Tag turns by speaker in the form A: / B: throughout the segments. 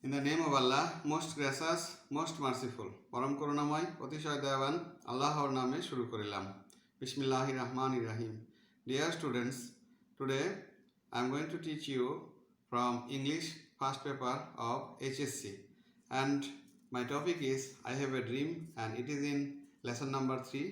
A: In the name of Allah, most gracious, most merciful, পরম করুণাময়, অতিশয় দয়াবান আল্লাহর নামে শুরু করিলাম। বিসমিল্লাহির রহমানির রহিম। Dear students, today I am going to teach you from English first paper of HSC, and my topic is I have a dream, and it is in lesson number 3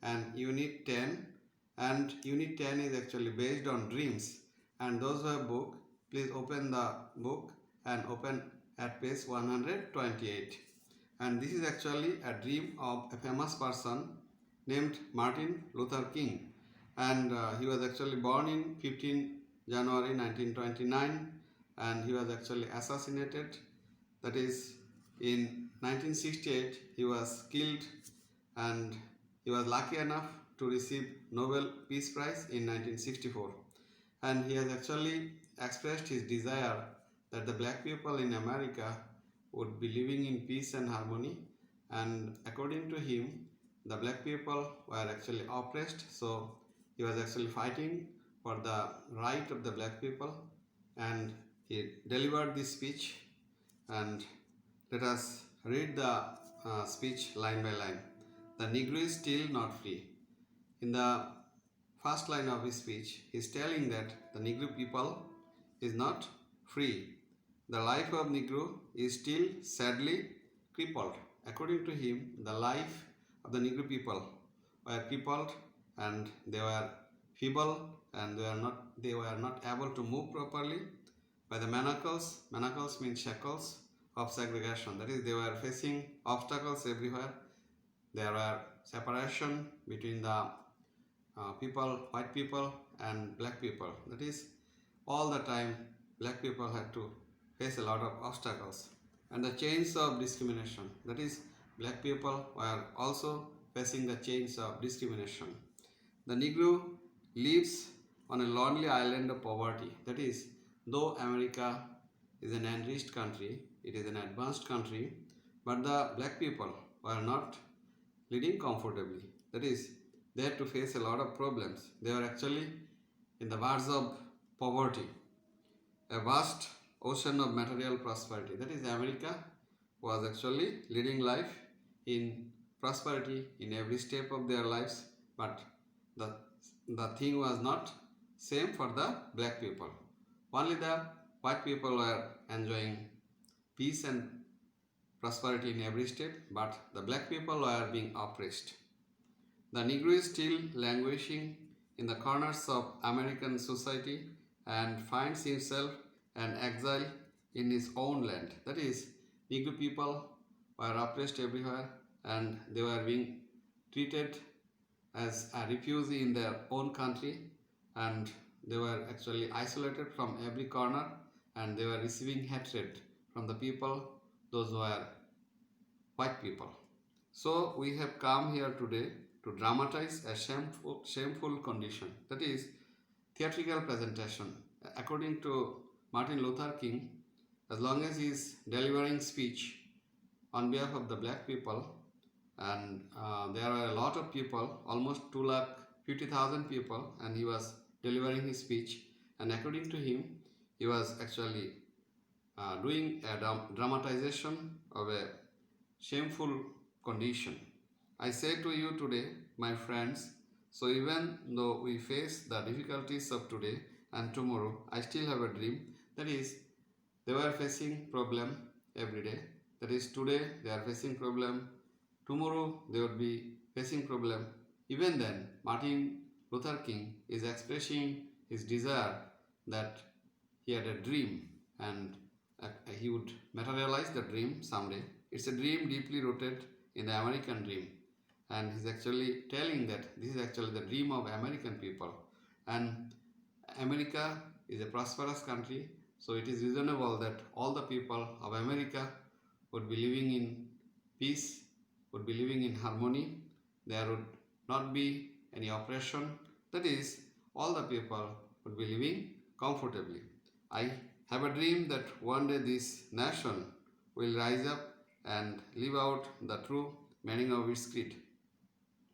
A: and unit 10, and unit 10 is actually based on dreams. And those who have book, please open the book and open at page 128. And this is actually a dream of a famous person named Martin Luther King, and he was actually born in 15 January 1929, and he was actually assassinated, that is in 1968 he was killed, and he was lucky enough to receive Nobel Peace Prize in 1964. And he has actually expressed his desire that the black people in America would be living in peace and harmony, and according to him the black people were actually oppressed, so he was actually fighting for the right of the black people, and he delivered this speech. And let us read the speech line by line. The Negro is still not free. In the first line of his speech, he is telling that the Negro people is not free. The life of Negro is still sadly crippled. According to him, the life of the Negro people were crippled, and they were feeble, and they were not able to move properly by the manacles. Manacles means shackles of segregation. That is, they were facing obstacles everywhere. There were separation between the people, white people and black people. That is, all the time black people had to face a lot of obstacles, and the chains of discrimination. That is, black people were also facing the chains of discrimination. The Negro lives on a lonely island of poverty. That is, though America is an enriched country, it is an advanced country, but the black people were not living comfortably. That is, they had to face a lot of problems. They were actually in the verge of poverty, a vast ocean of material prosperity. That is, America was actually leading life in prosperity in every step of their lives, but the thing was not same for the black people. Only the white people were enjoying peace and prosperity in every step, but the black people were being oppressed. The Negro is still languishing in the corners of American society and finds himself an exile in his own land. That is, Negro people were oppressed everywhere, and they were being treated as a refugee in their own country, and they were actually isolated from every corner, and they were receiving hatred from the people, those who were white people. So we have come here today to dramatize a shameful condition. That is, theatrical presentation. According to Martin Luther King, as long as he is delivering speech on behalf of the black people, and there are a lot of people, almost 250,000 people, and he was delivering his speech, and according to him, he was actually doing a dramatization of a shameful condition. I say to you today, my friends, so even though we face the difficulties of today and tomorrow, I still have a dream. That is, they were facing problem every day. That is, today they are facing problem, tomorrow they would be facing problem. Even then, Martin Luther King is expressing his desire that he had a dream, and he would materialize the dream someday. It's a dream deeply rooted in the American dream, and he's actually telling that this is actually the dream of American people, and America is a prosperous country, so it is reasonable that all the people of America would be living in peace, would be living in harmony. There would not be any oppression. That is, all the people would be living comfortably. I have a dream that one day this nation will rise up and live out the true meaning of its creed.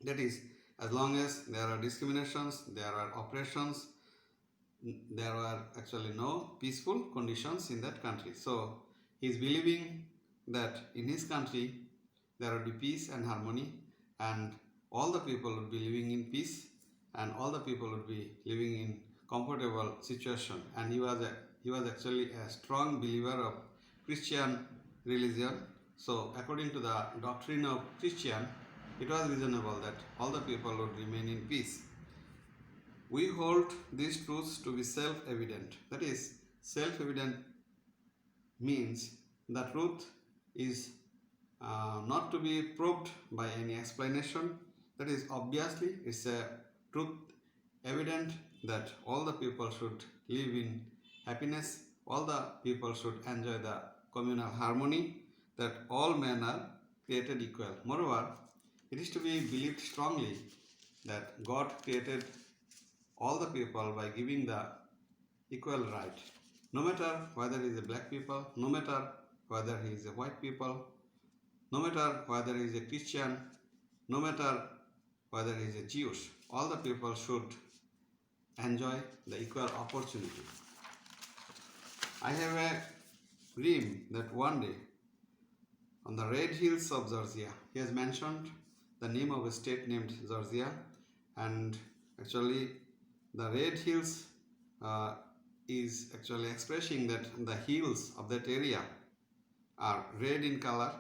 A: That is, as long as there are discriminations, there are oppressions, there were actually no peaceful conditions in that country. So He is believing that in his country there would be peace and harmony, and all the people would be living in peace, and all the people would be living in comfortable situation. And he was actually a strong believer of Christian religion. So according to the doctrine of Christian, it was reasonable that all the people would remain in peace. We hold these truths to be self-evident. That is, self-evident means the truth is not to be proved by any explanation. That is, obviously it's a truth evident that all the people should live in happiness, all the people should enjoy the communal harmony, that all men are created equal. Moreover, it is to be believed strongly that God created all the people by giving the equal right. No matter whether he is a black people, no matter whether he is a white people, no matter whether he is a Christian, no matter whether he is a Jewish, all the people should enjoy the equal opportunity. I have a dream that one day on the red hills of Georgia, he has mentioned the name of a state named Georgia, and actually the red hills is actually expressing that the hills of that area are red in color,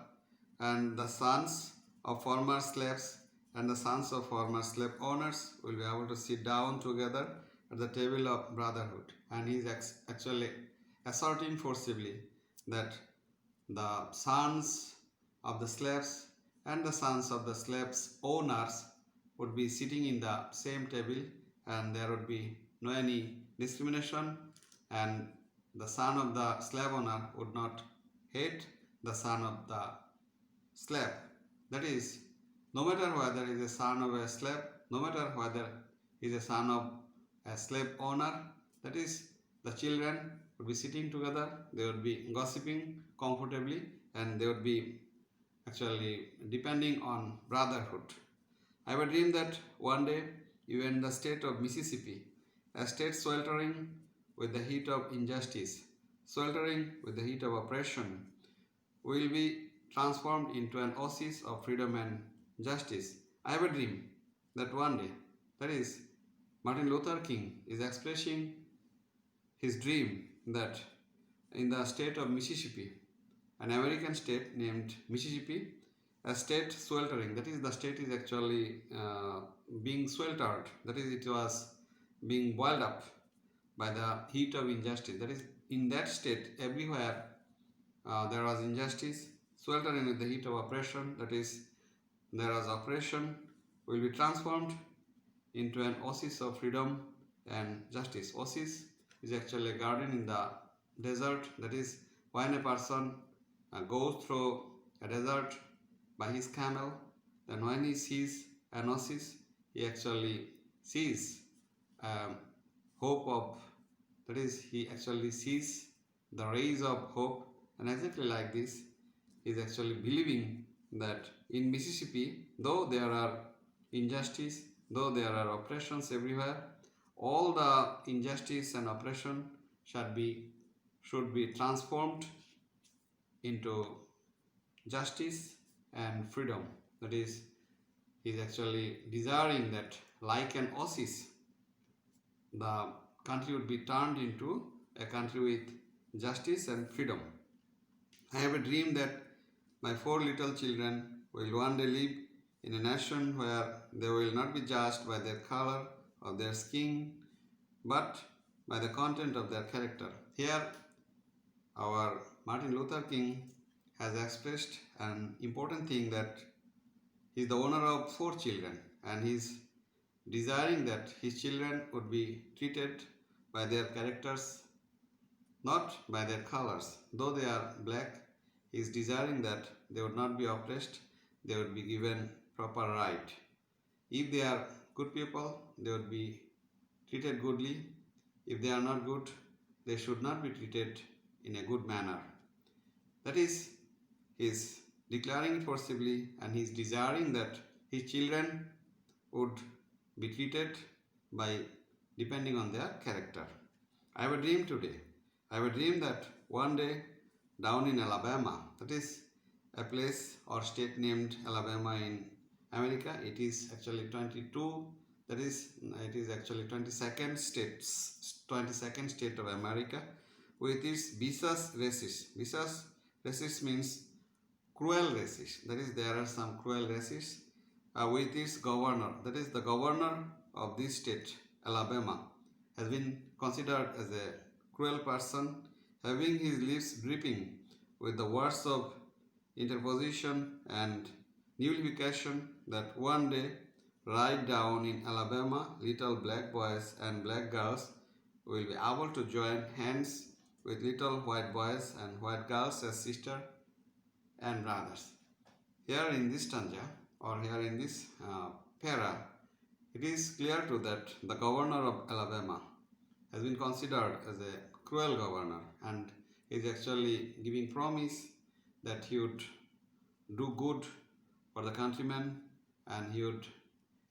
A: and the sons of former slaves and the sons of former slave owners will be able to sit down together at the table of brotherhood. And he is actually asserting forcibly that the sons of the slaves and the sons of the slaves owners would be sitting in the same table, and there would be no any discrimination, and the son of the slave owner would not hate the son of the slave. That is, no matter whether he is a son of a slave, no matter whether he is a son of a slave owner, that is, the children would be sitting together, they would be gossiping comfortably, and they would be actually depending on brotherhood. I have a dream that one day, even in the state of Mississippi, a state sweltering with the heat of injustice, sweltering with the heat of oppression, will be transformed into an oasis of freedom and justice. I have a dream that one day, that is, Martin Luther King is expressing his dream that in the state of Mississippi, an American state named Mississippi, a state sweltering, that is, the state is actually being sweltered, that is, it was being boiled up by the heat of injustice. That is, in that state, everywhere there was injustice, sweltering with the heat of oppression, that is, there was oppression, will be transformed into an oasis of freedom and justice. Oasis is actually a garden in the desert. That is, when a person goes through a desert by his camel, then when he sees an oasis, he actually sees hope of, that is, he actually sees the rays of hope. And exactly like this, he is actually believing that in Mississippi, though there are injustice, though there are oppressions everywhere, all the injustice and oppression should be transformed into justice and freedom. That is, he is actually desiring that, like an oasis, the country would be turned into a country with justice and freedom. I have a dream that my 4 little children will one day live in a nation where they will not be judged by their color or their skin, but by the content of their character. Here, our Martin Luther King has expressed an important thing, that he is the owner of 4 children, and he is desiring that his children would be treated by their characters, not by their colors. Though they are black, he is desiring that they would not be oppressed, they would be given proper right. If they are good people, they would be treated goodly. If they are not good, they should not be treated in a good manner. That is, he is declaring it forcibly, and he is desiring that his children would be treated by depending on their character. I have a dream today. I have a dream that one day down in Alabama. That is a place or state named Alabama in America. It is actually 22. That is, it is actually 22nd state of America, with its vicious racist. Vicious racist means cruel racist. That is, there are some cruel racists with its governor. That is, the governor of this state, Alabama, has been considered as a cruel person, having his lips dripping with the words of interposition and nullification, that one day, right down in Alabama, little black boys and black girls will be able to join hands with little white boys and white girls as sisters and brothers. Here in this stanza, or here in this para, it is clear to that the governor of Alabama has been considered as a cruel governor and is actually giving promise that he would do good for the countrymen and he would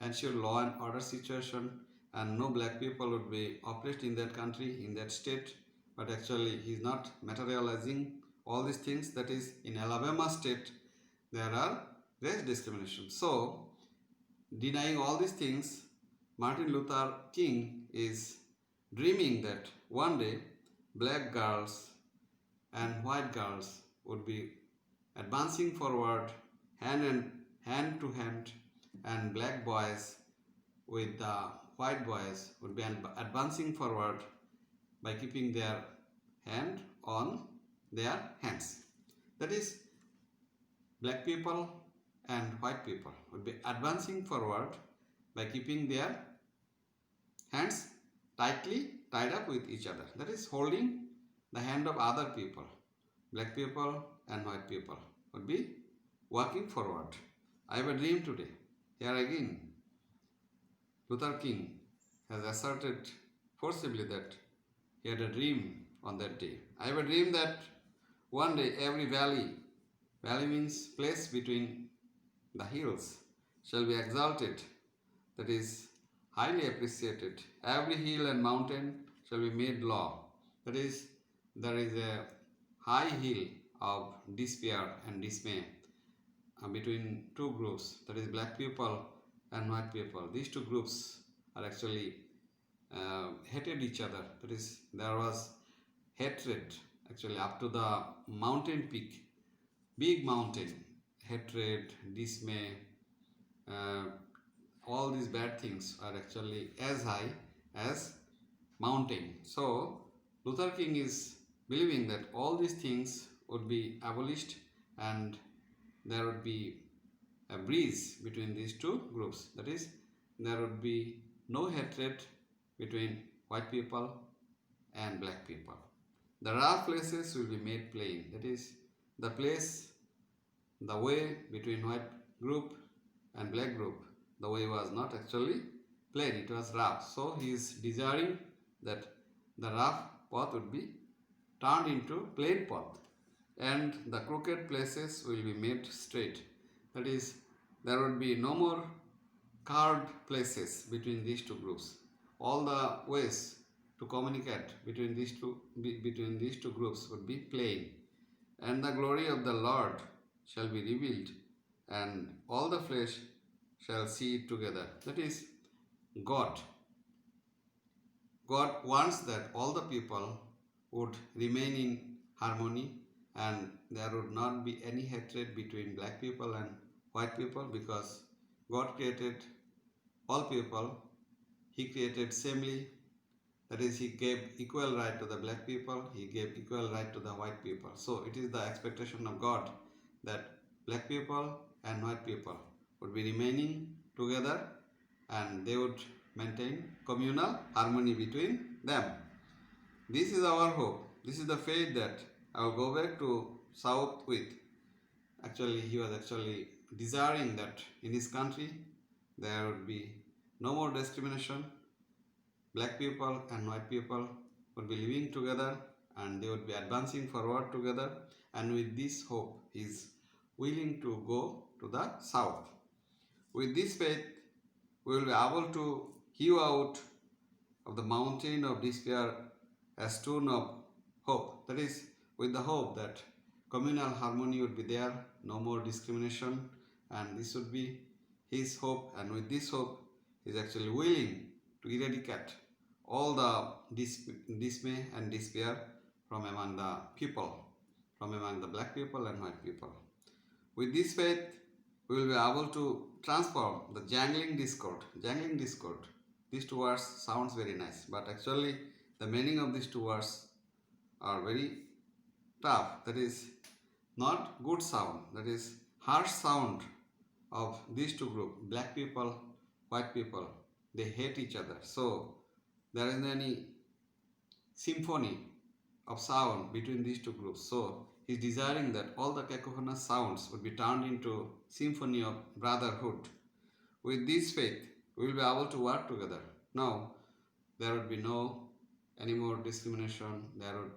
A: ensure law and order situation and no black people would be oppressed in that country, in that state. But actually he is not materializing all these things. That is, in Alabama state there are race discrimination. So denying all these things, Martin Luther King is dreaming that one day black girls and white girls would be advancing forward hand to hand, and black boys with the white boys would be advancing forward by keeping their hand on their hands. That is, black people and white people would be advancing forward by keeping their hands tightly tied up with each other. That is, holding the hand of other people. Black people and white people would be walking forward. I have a dream today. Here again, Luther King has asserted forcibly that he had a dream on that day. I have a dream that one day every valley means place between the hills, shall be exalted, that is, highly appreciated. Every hill and mountain shall be made law. That is, there is a high hill of despair and dismay between two groups, that is black people and white people. These two groups are actually hated each other. That is, there was hatred actually up to the mountain peak, big mountain, hatred, dismay, all these bad things are actually as high as mountain. So Luther King is believing that all these things would be abolished and there would be a breeze between these two groups. That is, there would be no hatred between white people and black people. The rough places will be made plain. That is, the place, the way between white group and black group, the way was not actually plain, it was rough. So he is desiring that the rough path would be turned into plain path and the crooked places will be made straight. That is, there would be no more carved places between these two groups. All the ways to communicate between these two groups would be plain, and the glory of the Lord shall be revealed, and all the flesh shall see it together. That is, God wants that all the people would remain in harmony and there would not be any hatred between black people and white people, because God created all people. He created samely. That is, he gave equal right to the black people, he gave equal right to the white people. So it is the expectation of God that black people and white people would be remaining together and they would maintain communal harmony between them. This is our hope. This is the faith that I will go back to South with. Actually, he was actually desiring that in his country there would be no more discrimination. Black people and white people would be living together and they would be advancing forward together, and with this hope he is willing to go to the south. With this faith we will be able to hew out of the mountain of despair a stone of hope. That is, with the hope that communal harmony would be there, no more discrimination, and this would be his hope. And with this hope, he is actually willing to eradicate all the dismay and despair from among the people, from among the black people and white people. With this faith, we will be able to transform the jangling discord. Jangling discord. These two words sounds very nice, but actually the meaning of these two words are very tough. That is not good sound. That is harsh sound of these two groups, black people, white people. They hate each other. So there isn't any symphony of sound between these two groups. So he's desiring that all the cacophonous sounds would be turned into symphony of brotherhood. With this faith, we will be able to work together. Now, there would be no any more discrimination. There would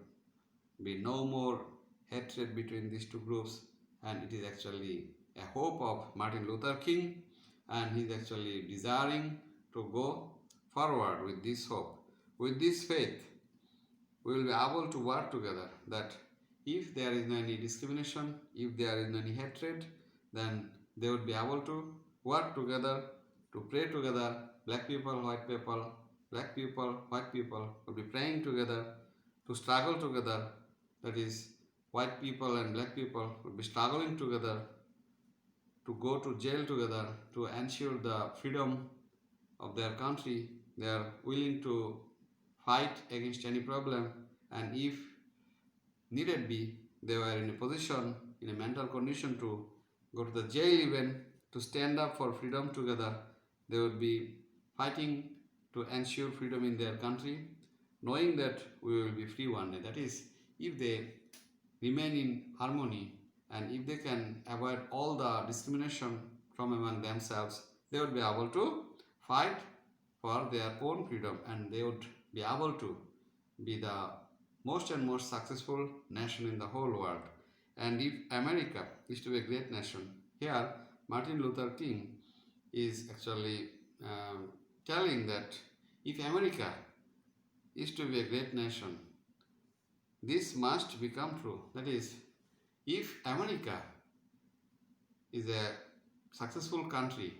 A: be no more hatred between these two groups, and it is actually a hope of Martin Luther King, and he is actually desiring to go forward with this hope. With this faith, we will be able to work together, that if there is any discrimination, if there is any hatred, then they would be able to work together, to pray together. Black people, white people, black people, white people would be praying together, to struggle together. That is, white people and black people would be struggling together, to go to jail together, to ensure the freedom of their country. They are willing to fight against any problem, and if needed be, they were in a position, in a mental condition to go to the jail even, to stand up for freedom together. They would be fighting to ensure freedom in their country, knowing that we will be free one day. That is, if they remain in harmony, and if they can avoid all the discrimination from among themselves, they would be able to fight for their own freedom, and they would be able to be the most and most successful nation in the whole world. And if America is to be a great nation, here Martin Luther King is actually telling that if America is to be a great nation, this must become true. That is, if America is a successful country,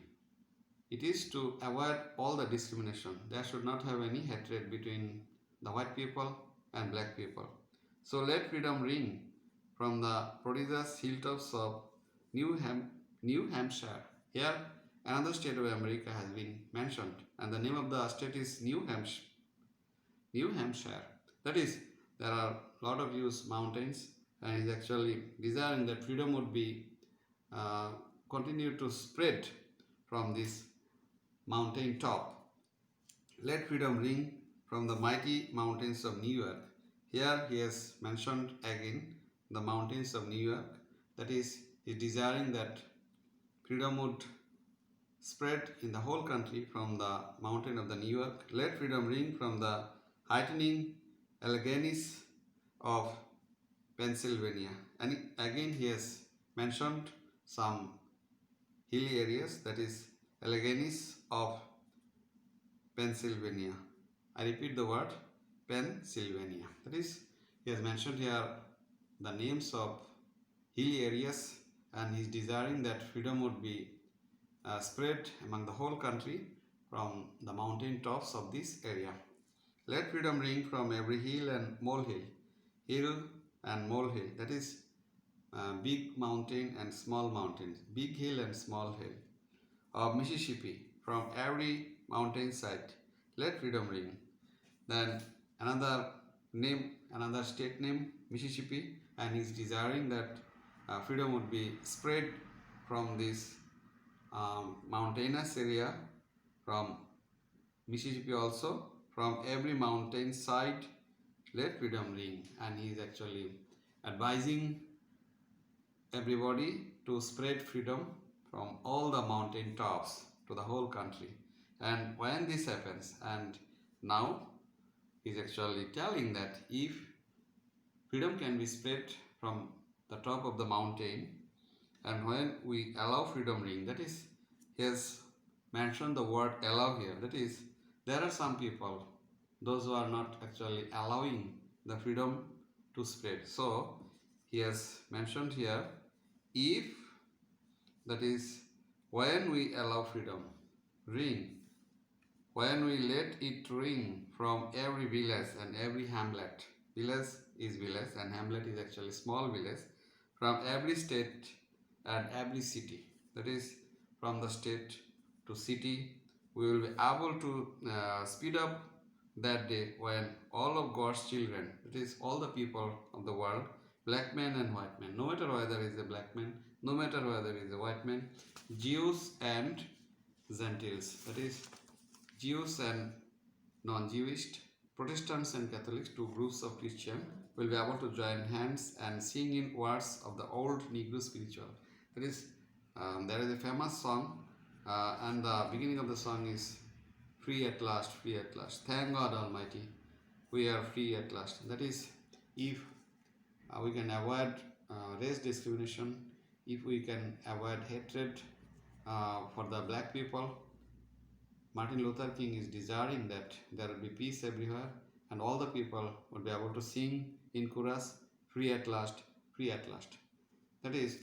A: it is to avoid all the discrimination. There should not have any hatred between the white people and black people. So let freedom ring from the prodigious hilltops of New Hampshire. Here, another state of America has been mentioned, and the name of the state is New Hampshire. That is, there are a lot of huge mountains, and is actually desiring that freedom would be continue to spread from this mountain top. Let freedom ring from the mighty mountains of New York. Here he has mentioned again the mountains of New York. That is, he is desiring that freedom would spread in the whole country from the mountain of the New York. Let freedom ring from the heightening Alleghenies of Pennsylvania. And again he has mentioned some hilly areas, that is Alleghenies of Pennsylvania. I repeat the word Pennsylvania. That is, he has mentioned here the names of hilly areas, and he is desiring that freedom would be spread among the whole country from the mountain tops of this area. Let freedom ring from every hill and molehill. Hill and molehill, that is big mountain and small mountains, big hill and small hill of Mississippi, from every mountain side. Let freedom ring. Then another name, another state name, Mississippi, and he is desiring that freedom would be spread from this mountainous area, from Mississippi also, from every mountain side. Let freedom ring. And he is actually advising everybody to spread freedom from all the mountain tops to the whole country. And when this happens, and now he is actually telling that if freedom can be spread from the top of the mountain, and when we allow freedom ring, that is, he has mentioned the word allow here. That is, there are some people, those who are not actually allowing the freedom to spread. So he has mentioned here, if, that is, when we allow freedom, ring, when we let it ring from every village and every hamlet. Village is village and hamlet is actually small village. From every state and every city, that is, from the state to city, we will be able to speed up that day when all of God's children, that is, all the people of the world, black men and white men, no matter whether is a black man, no matter whether is a white man, Jews and Gentiles, that is, Jews and non-Jewish, Protestants and Catholics, two groups of Christians, will be able to join hands and sing in words of the old Negro spiritual. That is, there is a famous song, and the beginning of the song is "Free at last, free at last. Thank God Almighty, we are free at last." That is, if we can avoid race discrimination, if we can avoid hatred for the black people, Martin Luther King is desiring that there will be peace everywhere and all the people would be able to sing in chorus, free at last, free at last. That is,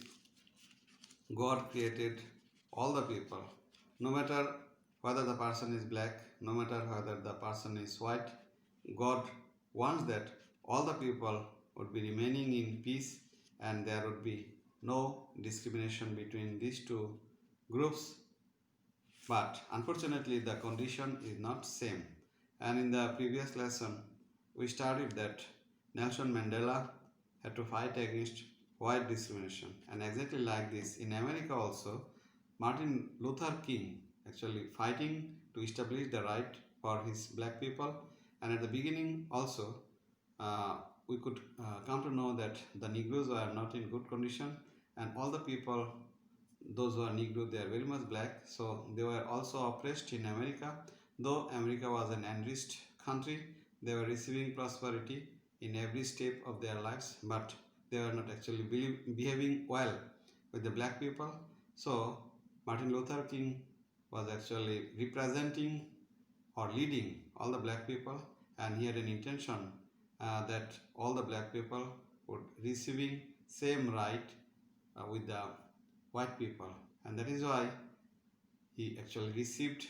A: God created all the people, no matter whether the person is black, no matter whether the person is white. God wants that all the people would be remaining in peace and there would be no discrimination between these two groups. But unfortunately, the condition is not same. And in the previous lesson, we studied that Nelson Mandela had to fight against white discrimination. And exactly like this, in America also, Martin Luther King actually fighting to establish the right for his black people. And at the beginning also, we could come to know that the Negroes were not in good condition and all the people, those who are Negro, they are very much black, so they were also oppressed in America. Though America was an enriched country, they were receiving prosperity in every step of their lives, but they were not actually behaving well with the black people. So Martin Luther King was actually representing or leading all the black people, and he had an intention that all the black people would receiving same right with the white people, and that is why he actually received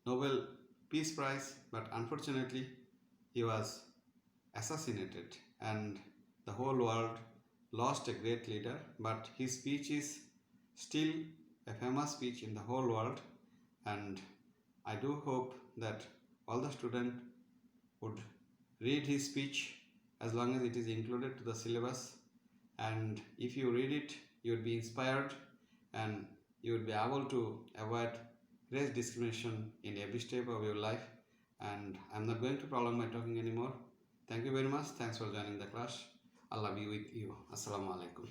A: Nobel Peace Prize. But unfortunately, he was assassinated, and the whole world lost a great leader. But his speech is still a famous speech in the whole world, and I do hope that all the students would read his speech as long as it is included to the syllabus. And if you read it, you would be inspired and you would be able to avoid race discrimination in every step of your life. And I'm not going to prolong my talking anymore. Thank you very much. Thanks for joining the class. Allah be with you. Assalamu alaikum.